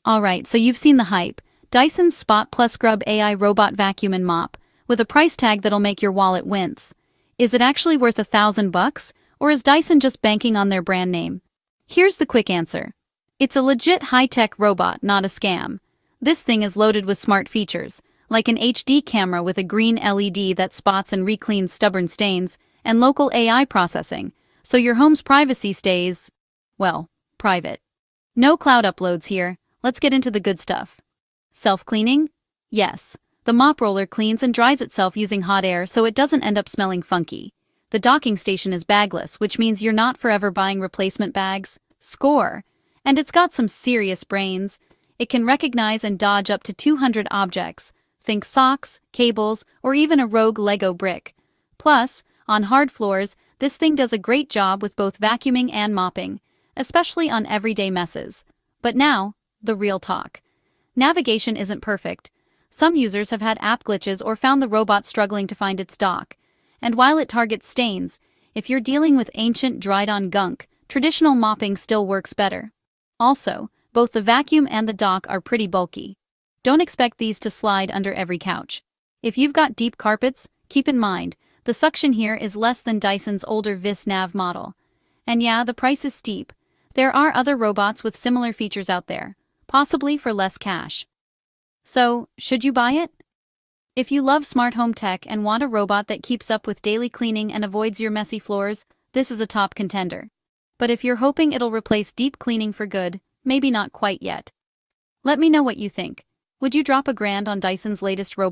Alright, so you've seen the hype. Dyson's Spot Plus Scrub AI Robot Vacuum and Mop, with a price tag that'll make your wallet wince. Is it actually worth $1,000, or is Dyson just banking on their brand name? Here's the quick answer. It's a legit high-tech robot, not a scam. This thing is loaded with smart features, like an HD camera with a green LED that spots and recleans stubborn stains, and local AI processing, so your home's privacy stays, well, private. No cloud uploads here. Let's get into the good stuff. Self-cleaning? Yes. The mop roller cleans and dries itself using hot air so it doesn't end up smelling funky. The docking station is bagless, which means you're not forever buying replacement bags. Score! And it's got some serious brains. It can recognize and dodge up to 200 objects. Think socks, cables, or even a rogue Lego brick. Plus, on hard floors, this thing does a great job with both vacuuming and mopping, especially on everyday messes. But now, the real talk. Navigation isn't perfect. Some users have had app glitches or found the robot struggling to find its dock. And while it targets stains, if you're dealing with ancient dried-on gunk, traditional mopping still works better. Also, both the vacuum and the dock are pretty bulky. Don't expect these to slide under every couch. If you've got deep carpets, keep in mind, the suction here is less than Dyson's older Vis-Nav model. And yeah, the price is steep. There are other robots with similar features out there, possibly for less cash. So, should you buy it? If you love smart home tech and want a robot that keeps up with daily cleaning and avoids your messy floors, this is a top contender. But if you're hoping it'll replace deep cleaning for good, maybe not quite yet. Let me know what you think. Would you drop $1,000 on Dyson's latest robot?